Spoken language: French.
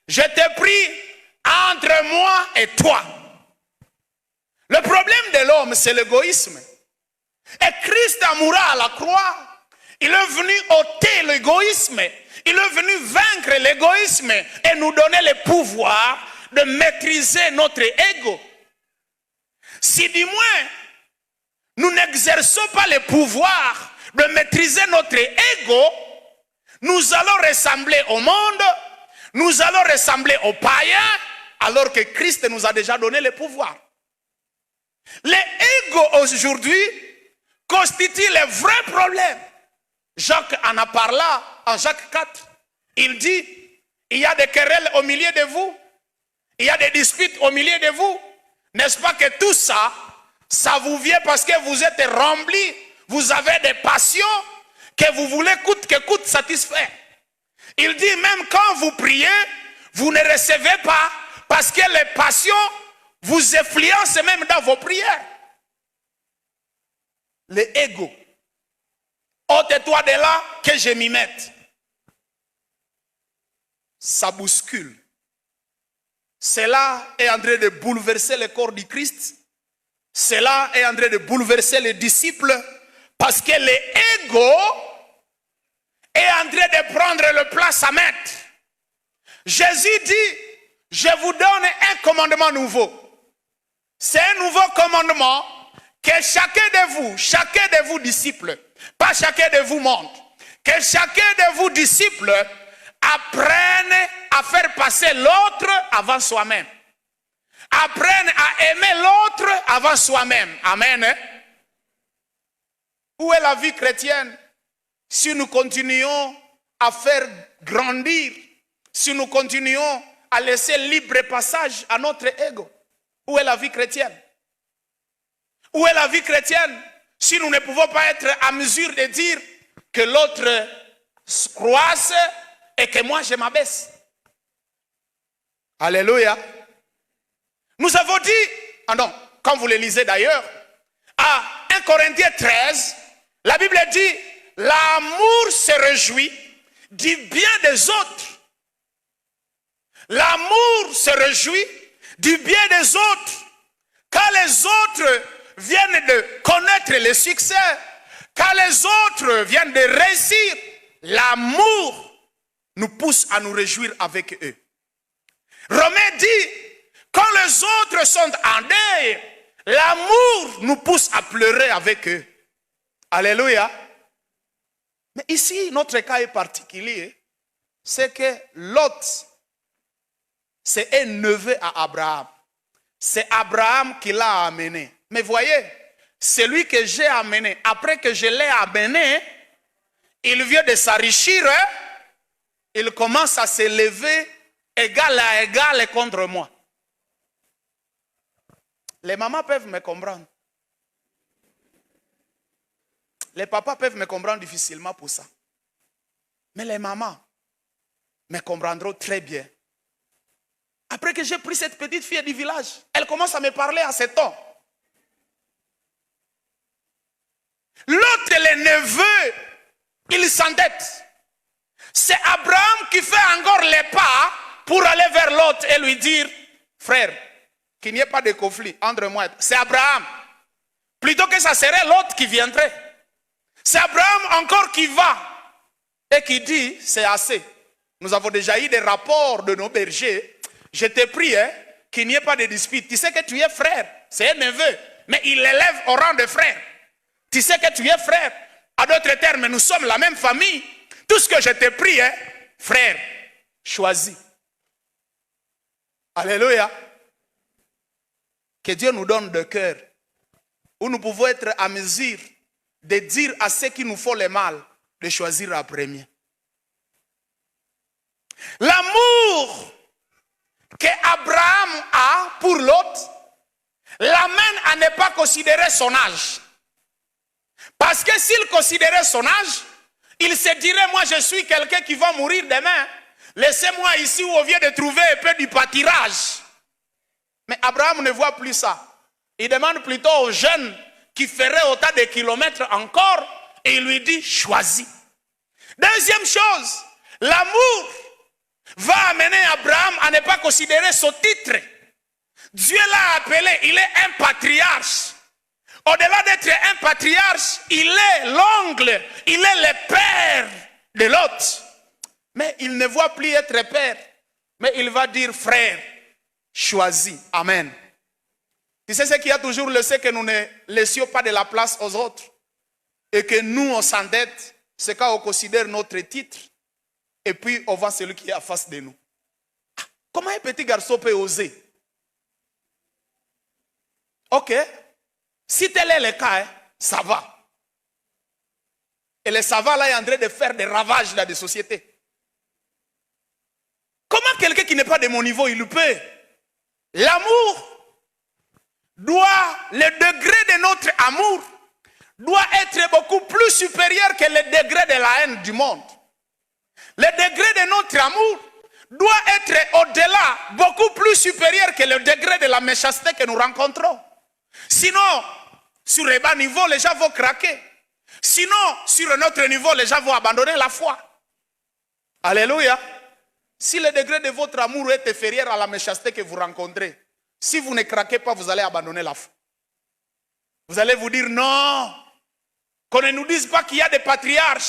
Je t'ai pris entre moi et toi. Le problème de l'homme, c'est l'égoïsme. Et Christ mourra à la croix. Il est venu ôter l'égoïsme. Il est venu vaincre l'égoïsme et nous donner le pouvoir de maîtriser notre ego. Si du moins, nous n'exerçons pas le pouvoir de maîtriser notre ego, nous allons ressembler au monde, nous allons ressembler aux païens, alors que Christ nous a déjà donné le pouvoir. L'ego aujourd'hui constitue le vrai problème. Jacques en a parlé en Jacques 4. Il dit, il y a des querelles au milieu de vous, il y a des disputes au milieu de vous. N'est-ce pas que tout ça, ça vous vient parce que vous êtes remplis, vous avez des passions que vous voulez coûte que coûte satisfaire. Il dit même quand vous priez, vous ne recevez pas parce que les passions vous influencent même dans vos prières. L'ego. Ôte-toi de là que je m'y mette. Ça bouscule. Cela est en train de bouleverser le corps du Christ. Cela est en train de bouleverser les disciples parce que l'ego est en train de prendre le place à mettre. Jésus dit, je vous donne un commandement nouveau. C'est un nouveau commandement que chacun de vous disciples, pas chacun de vous monde, que chacun de vous disciples apprenne à faire passer l'autre avant soi-même. Apprenne à aimer l'autre avant soi-même. Amen. Où est la vie chrétienne si nous continuons à faire grandir, si nous continuons à laisser libre passage à notre ego? Où est la vie chrétienne? Où est la vie chrétienne si nous ne pouvons pas être à mesure de dire que l'autre croisse et que moi je m'abaisse? Alléluia. Nous avons dit, quand vous le lisez d'ailleurs, à 1 Corinthiens 13, la Bible dit, l'amour se réjouit du bien des autres. L'amour se réjouit du bien des autres. Quand les autres viennent de connaître le succès, quand les autres viennent de réussir, l'amour nous pousse à nous réjouir avec eux. Romains dit, quand les autres sont en deuil, l'amour nous pousse à pleurer avec eux. Alléluia. Mais ici, notre cas est particulier. C'est que Lot, c'est un neveu à Abraham. C'est Abraham qui l'a amené. Mais voyez, celui que j'ai amené, après que je l'ai amené, il vient de s'enrichir, il commence à s'élever égal à égal contre moi. Les mamans peuvent me comprendre. Les papas peuvent me comprendre difficilement pour ça. Mais les mamans me comprendront très bien. Après que j'ai pris cette petite fille du village, elle commence à me parler à ce ton. L'autre, le neveu, il s'endette. C'est Abraham qui fait encore les pas pour aller vers l'autre et lui dire, frère, qu'il n'y ait pas de conflit entre moi. C'est Abraham. Plutôt que ça serait l'autre qui viendrait. C'est Abraham encore qui va et qui dit, c'est assez. Nous avons déjà eu des rapports de nos bergers. Je te prie qu'il n'y ait pas de dispute. Tu sais que tu es frère. C'est un neveu. Mais il l'élève au rang de frère. Tu sais que tu es frère. À d'autres termes, nous sommes la même famille. Tout ce que je te prie, frère, choisis. Alléluia. Que Dieu nous donne de cœur où nous pouvons être à mesure de dire à ceux qui nous font le mal de choisir en premier. L'amour qu'Abraham a pour l'autre l'amène à ne pas considérer son âge. Parce que s'il considérait son âge, il se dirait, moi je suis quelqu'un qui va mourir demain. Laissez-moi ici où on vient de trouver un peu du pâturage. Mais Abraham ne voit plus ça. Il demande plutôt aux jeunes qui feraient autant de kilomètres encore et il lui dit, choisis. Deuxième chose, l'amour va amener Abraham à ne pas considérer son titre. Dieu l'a appelé, il est un patriarche. Au-delà d'être un patriarche, il est l'oncle, il est le père de l'autre. Mais il ne voit plus être père, mais il va dire frère, choisi. Amen. Tu sais ce qu'il y a toujours le fait que nous ne laissions pas de la place aux autres et que nous on s'endette, c'est quand on considère notre titre et puis on voit celui qui est en face de nous. Comment un petit garçon peut oser? Ok, si tel est le cas, ça va. Et le ça va là est en train de faire des ravages dans des sociétés. Comment quelqu'un qui n'est pas de mon niveau, il peut? L'amour le degré de notre amour doit être beaucoup plus supérieur que le degré de la haine du monde. Le degré de notre amour doit être au-delà, beaucoup plus supérieur que le degré de la méchanceté que nous rencontrons. Sinon, sur un bas niveau, les gens vont craquer. Sinon, sur un autre niveau, les gens vont abandonner la foi. Alléluia. Si le degré de votre amour est inférieur à la méchanceté que vous rencontrez, si vous ne craquez pas, vous allez abandonner la foi. Vous allez vous dire non, qu'on ne nous dise pas qu'il y a des patriarches.